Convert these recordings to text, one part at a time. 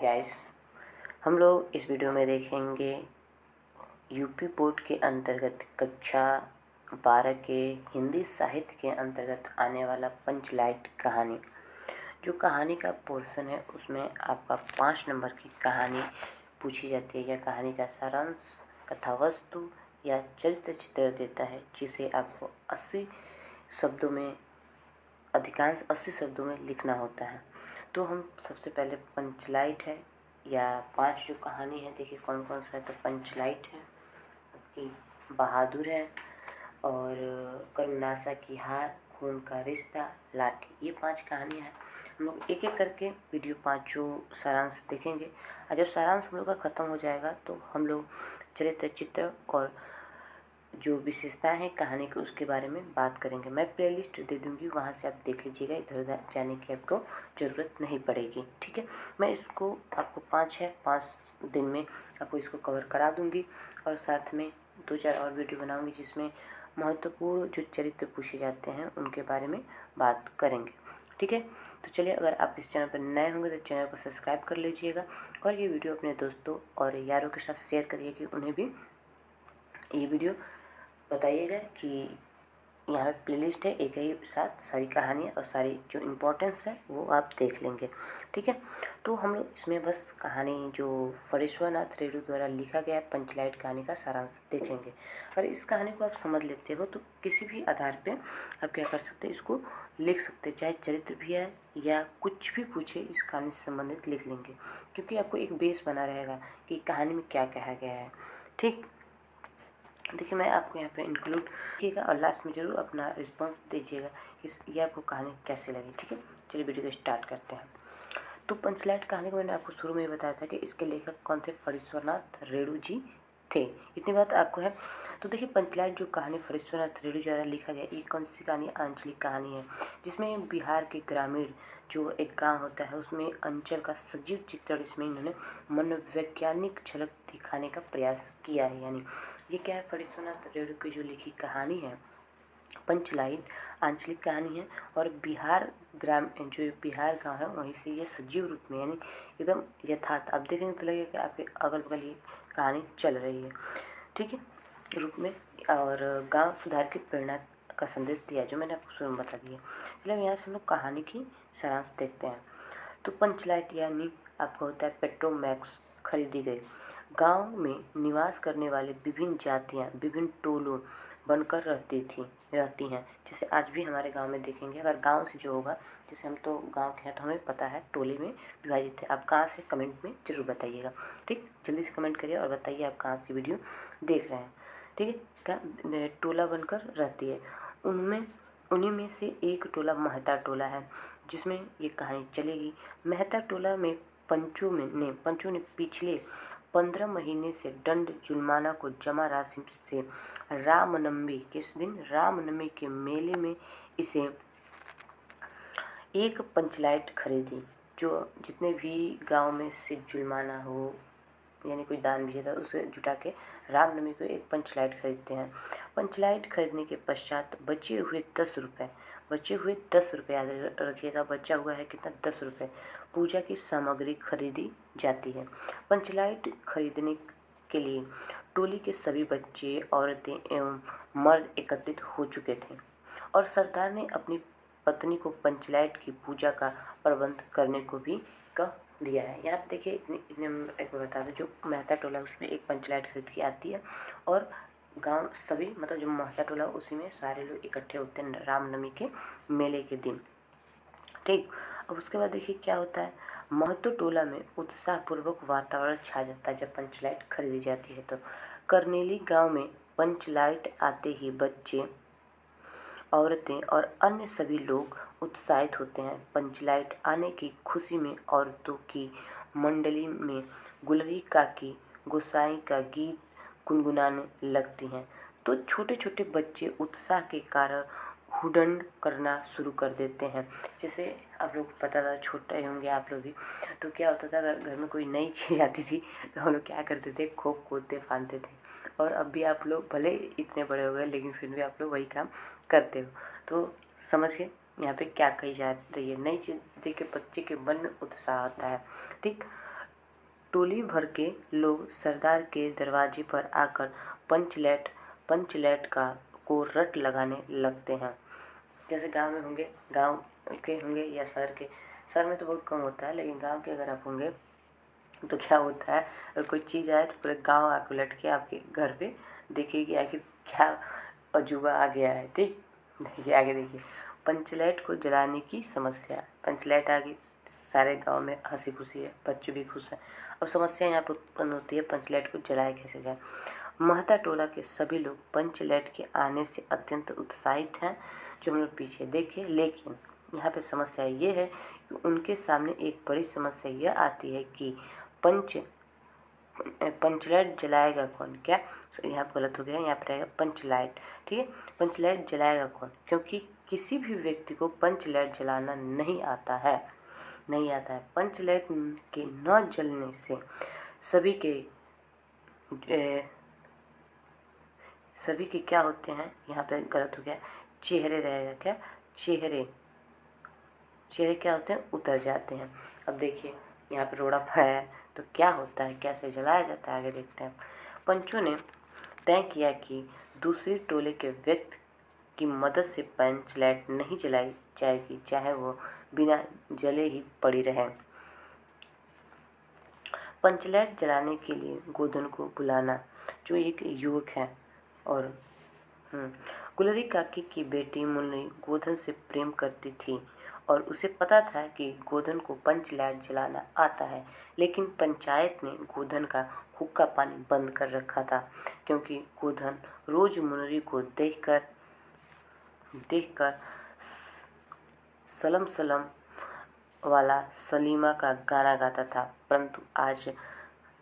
Guys, हम लोग इस वीडियो में देखेंगे यूपी बोर्ड के अंतर्गत कक्षा 12 के हिंदी साहित्य के अंतर्गत आने वाला पंचलाइट कहानी। जो कहानी का पोर्शन है उसमें आपका 5 नंबर की कहानी पूछी जाती है। यह कहानी का सारांश, कथावस्तु या चरित्र चित्र देता है, जिसे आपको 80 शब्दों में अधिकांश 80 शब्दों में लिखना होता है। तो हम सबसे पहले पंचलाइट है या 5 जो कहानी है, देखिए कौन कौन सा है। तो पंचलाइट है, आपकी बहादुर है, और करुणासा की हार, खून का रिश्ता, लाठी, ये 5 कहानियाँ हैं। हम लोग एक एक करके वीडियो 5 सारांश देखेंगे, और जब सारांश हम लोग का ख़त्म हो जाएगा तो हम लोग चरित्र चित्र और जो विशेषताएं हैं कहानी की उसके बारे में बात करेंगे। मैं प्लेलिस्ट दे दूंगी, वहाँ से आप देख लीजिएगा, इधर उधर जाने की आपको ज़रूरत नहीं पड़ेगी, ठीक है। मैं इसको आपको 5 दिन में आपको इसको कवर करा दूंगी, और साथ में 2-4 और वीडियो बनाऊंगी जिसमें महत्वपूर्ण जो चरित्र पूछे जाते हैं उनके बारे में बात करेंगे, ठीक है। तो चलिए, अगर आप इस चैनल पर नए होंगे तो चैनल को सब्सक्राइब कर लीजिएगा, और ये वीडियो अपने दोस्तों और यारों के साथ शेयर करिए कि उन्हें भी ये वीडियो बताइएगा कि यहाँ पे प्लेलिस्ट है, एक ही साथ सारी कहानियाँ और सारी जो इम्पोर्टेंस है वो आप देख लेंगे, ठीक है। तो हम लोग इसमें बस कहानी जो फणीश्वरनाथ रेणु द्वारा लिखा गया पंचलाइट कहानी का सारांश देखेंगे। अगर इस कहानी को आप समझ लेते हो तो किसी भी आधार पे आप क्या कर सकते हैं, इसको लिख सकते हैं, चाहे चरित्र भी है या कुछ भी पूछे इस कहानी से संबंधित लिख लेंगे, क्योंकि आपको एक बेस बना रहेगा कि कहानी में क्या कहा गया है, ठीक। देखिए, मैं आपको यहाँ पे इंक्लूड कीजिएगा और लास्ट में ज़रूर अपना रिस्पांस दीजिएगा ये आपको कहानी कैसे लगी, ठीक है। चलिए वीडियो को स्टार्ट करते हैं। तो पंचलाइट कहानी को मैंने आपको शुरू में ही बताया था कि इसके लेखक कौन थे, फणीश्वरनाथ रेणु जी थे, इतनी बात आपको है। तो देखिए, पंचलाइट जो कहानी फणीश्वरनाथ रेणु द्वारा लिखा गया, ये कौन सी कहानी, आंचलिक कहानी है, जिसमें बिहार के ग्रामीण जो एक गांव होता है उसमें अंचल का सजीव चित्रण इसमें इन्होंने मनोवैज्ञानिक झलक दिखाने का प्रयास किया है। यानी ये क्या है, फणीश्वरनाथ रेणु की जो लिखी कहानी है पंचलाइट आंचलिक कहानी है, और बिहार जो बिहार गांव है वहीं से ये सजीव रूप में यानी एकदम यथार्थ आप देखेंगे तो लगेगा कि आपके अगल बगल ये कहानी चल रही है, ठीक है, रूप में। और गांव सुधार की प्रेरणा का संदेश दिया, जो मैंने आपको शुरू में बता दिया। मतलब यहाँ से हम लोग कहानी की सारांश देखते हैं। तो पंचलाइट यानी आपका होता है पेट्रोमैक्स खरीदी गई। गांव में निवास करने वाले विभिन्न जातियां विभिन्न टोलों बनकर रहती हैं। जैसे आज भी हमारे गांव में देखेंगे, अगर गांव से जो होगा, जैसे हम तो गांव के हैं तो हमें पता है टोले में विभाजित है। आप कहाँ से कमेंट में जरूर बताइएगा, ठीक। जल्दी से कमेंट करिए और बताइए आप कहाँ से वीडियो देख रहे हैं, ठीक है। क्या टोला बनकर रहती है, उन्हीं में से एक टोला महता टोला है, जिसमें ये कहानी चलेगी। मेहता टोला में पंचों ने पिछले 15 महीने से दंड जुर्माना को जमा राशि से रामनवमी के मेले में इसे एक पंचलाइट खरीदी। जो जितने भी गांव में से जुर्माना हो यानी कोई दान भी है उसे जुटा के रामनवमी को एक पंचलाइट खरीदते हैं। पंचलाइट खरीदने के पश्चात बचे हुए 10 रुपये याद रखिएगा, बचा हुआ है कितना, 10 रुपये, पूजा की सामग्री खरीदी जाती है। पंचलाइट खरीदने के लिए टोली के सभी बच्चे, औरतें एवं मर्द एकत्रित हो चुके थे, और सरदार ने अपनी पत्नी को पंचलाइट की पूजा का प्रबंध करने को भी कह दिया है। यहाँ पे देखिए, इतने एक बार बता दें, जो मेहता टोला है उसमें एक पंचलाइट खरीद के आती है, और गांव सभी मतलब जो मेहता टोला उसी में सारे लोग इकट्ठे होते हैं रामनवमी के मेले के दिन, ठीक। अब उसके बाद देखिए क्या होता है, महतो टोला में उत्साहपूर्वक वातावरण छा जाता है जब पंचलाइट खरीदी जाती है। तो करनेली गांव में पंचलाइट आते ही बच्चे, औरतें और अन्य सभी लोग उत्साहित होते हैं। पंचलाइट आने की खुशी में औरतों की मंडली में गुलरी काकी गोसाई का गीत गुनगुनाने लगती हैं। तो छोटे छोटे बच्चे उत्साह के कारण हुडंड करना शुरू कर देते हैं। जैसे आप लोग को पता था, छोटे होंगे आप लोग भी, तो क्या होता था, अगर घर में कोई नई चीज़ आती थी तो हम लोग क्या करते थे, खूब कूदते फांदते थे। और अब भी आप लोग भले इतने बड़े हो गए लेकिन फिर भी आप लोग वही काम करते हो। तो समझ गए यहाँ पे क्या कही जा रही है, नई चीज़ देख के बच्चे के मन में उत्साह आता है, ठीक। टोली भर के लोग सरदार के दरवाजे पर आकर पंचलैट का को रट लगाने लगते हैं। जैसे गांव में होंगे, गांव के होंगे या शहर में तो बहुत कम होता है, लेकिन गांव के अगर आप होंगे तो क्या होता है, अगर कोई चीज़ आए तो पूरे गांव आके लट के आपके घर पे देखेगी आखिर क्या अजूबा आ गया है। ठीक, देखिए आगे देखिए, पंचलैट को जलाने की समस्या। पंचलैट आ गई, सारे गांव में हंसी खुशी है, बच्चे भी खुश हैं। अब समस्या यहाँ पर उत्पन्न होती है, पंचलैट को जलाया कैसे जाए। महता टोला के सभी लोग पंचलैट के आने से अत्यंत उत्साहित हैं, जो हम लोग पीछे देखे। लेकिन यहाँ पे समस्या ये है कि उनके सामने एक बड़ी समस्या यह आती है कि पंचलाइट जलाएगा कौन। क्या, यहाँ पर गलत हो गया, यहाँ पर आएगा पंचलाइट। ठीक है, पंचलाइट जलाएगा कौन, क्योंकि किसी भी व्यक्ति को पंचलाइट जलाना नहीं आता है। पंचलाइट के न जलने से सभी के क्या होते हैं, यहाँ पे गलत हो गया, चेहरे रहेगा। क्या, चेहरे क्या होते हैं, उतर जाते हैं। अब देखिए यहाँ पे रोड़ा पड़ा है, तो क्या होता है, कैसे जलाया जाता है, आगे देखते हैं। पंचों ने तय किया कि दूसरी टोले के व्यक्ति की मदद से पंचलैट नहीं जलाई जाएगी, चाहे वो बिना जले ही पड़ी रहे। पंचलैट जलाने के लिए गोधन को बुलाना, जो एक युवक है, और गुलरी काकी की बेटी मुन्नी गोधन से प्रेम करती थी और उसे पता था कि गोधन को पंचलैट जलाना आता है, लेकिन पंचायत ने गोधन का हुक्का पानी बंद कर रखा था, क्योंकि गोधन रोज मुन्नी को देखकर सलम सलम वाला सलीमा का गाना गाता था। परंतु आज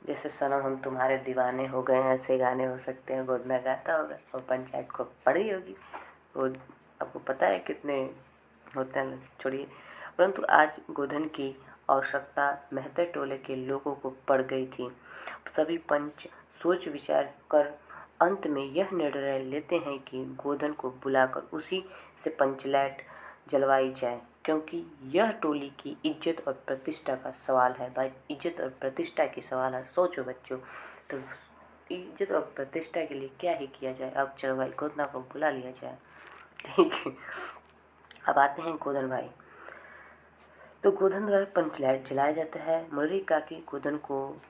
जैसे सनम हम तुम्हारे दीवाने हो गए हैं, ऐसे गाने हो सकते हैं, गोधना गाता होगा और पंचायत को पड़ी होगी। वो आपको पता है कितने होते हैं, छोड़िए। परंतु आज गोधन की आवश्यकता मेहतर टोले के लोगों को पड़ गई थी। सभी पंच सोच विचार कर अंत में यह निर्णय लेते हैं कि गोधन को बुलाकर उसी से पंचलैट जलवाई जाए, क्योंकि यह टोली की इज्जत और प्रतिष्ठा का सवाल है। भाई, इज्जत और प्रतिष्ठा की सवाल है, सोचो बच्चों। तो इज्जत और प्रतिष्ठा के लिए क्या ही किया जाए। अब चलो भाई, गोधना को बुला लिया जाए। ठीक है, अब आते हैं गोधन भाई। तो गोधन द्वारा पंचलैट जलाया जाता है। मुरली काकी गोधन को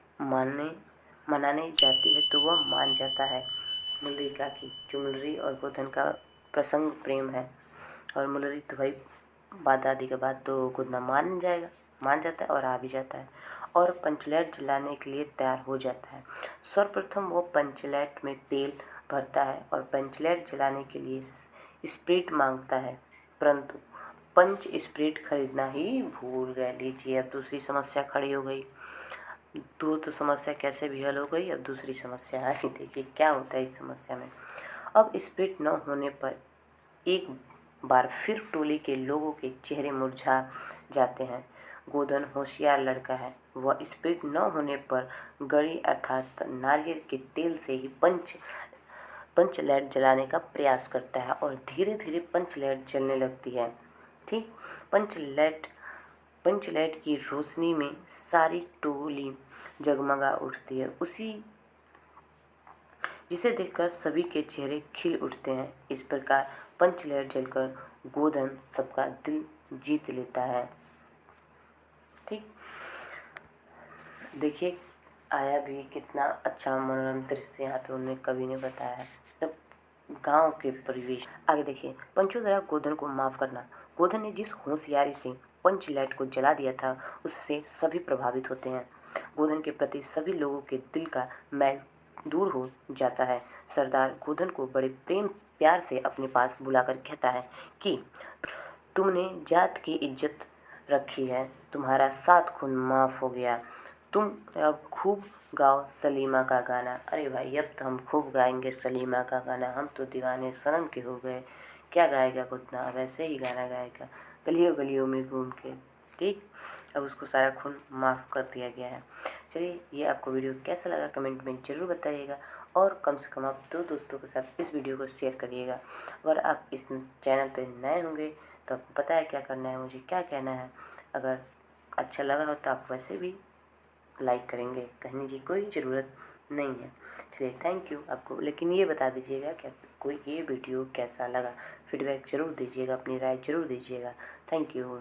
मनाने जाती है तो वह मान जाता है। मुरली काकी, जो मुरली और गोधन का प्रसंग प्रेम है, और मुरली तो भाई बात दादी के बाद तो गोधना मान जाता है और आ भी जाता है, और पंचलैट जलाने के लिए तैयार हो जाता है। सर्वप्रथम वो पंचलैट में तेल भरता है और पंचलैट जलाने के लिए स्प्रिट मांगता है, परंतु पंच स्प्रिट खरीदना ही भूल गए। लीजिए, अब दूसरी समस्या खड़ी हो गई। तो समस्या कैसे भी हल हो गई, अब दूसरी समस्या आई। देखिए क्या होता है इस समस्या में। अब स्प्रिट न होने पर एक बार फिर टोली के लोगों के चेहरे मुरझा जाते हैं। गोधन होशियार लड़का है, वह स्प्रिट न होने पर गरी अर्थात नारियल के तेल से ही पंचलैट जलाने का प्रयास करता है, और धीरे धीरे पंचलैट जलने लगती है। ठीक, पंचलैट की रोशनी में सारी टोली जगमगा उठती है, जिसे देखकर सभी के चेहरे खिल उठते हैं। इस प्रकार पंचलैट जलकर गोधन सबका दिल जीत लेता है। ठीक, देखिए आया भी कितना अच्छा मनोरम दृश्य यहाँ पे उन्हें कवि ने बताया है। तब गांव के परिवेश, आगे देखिए। पंचों द्वारा गोधन को माफ करना। गोधन ने जिस होशियारी से पंचलैट को जला दिया था, उससे सभी प्रभावित होते हैं। गोधन के प्रति सभी लोगों के दिल का मैल दूर हो जाता है। सरदार गोधन को बड़े प्रेम प्यार से अपने पास बुलाकर कहता है कि तुमने जात की इज्जत रखी है, तुम्हारा 7 खून माफ़ हो गया, तुम अब खूब गाओ सलीमा का गाना। अरे भाई, अब तो हम खूब गाएंगे सलीमा का गाना, हम तो दीवाने सनम के हो गए। क्या गाएगा गोधना, अब ऐसे ही गाना गाएगा गलियों गलियों में घूम के। ठीक, अब उसको सारा खून माफ़ कर दिया गया है। चलिए, ये आपको वीडियो कैसा लगा कमेंट में ज़रूर बताइएगा, और कम से कम आप 2 दोस्तों के साथ इस वीडियो को शेयर करिएगा। अगर आप इस चैनल पर नए होंगे तो आपको पता है क्या करना है, मुझे क्या कहना है। अगर अच्छा लगा हो तो आप वैसे भी लाइक करेंगे, कहने की कोई ज़रूरत नहीं है। चलिए थैंक यू आपको, लेकिन ये बता दीजिएगा कि आपको ये वीडियो कैसा लगा, फीडबैक ज़रूर दीजिएगा, अपनी राय ज़रूर दीजिएगा। Thank you.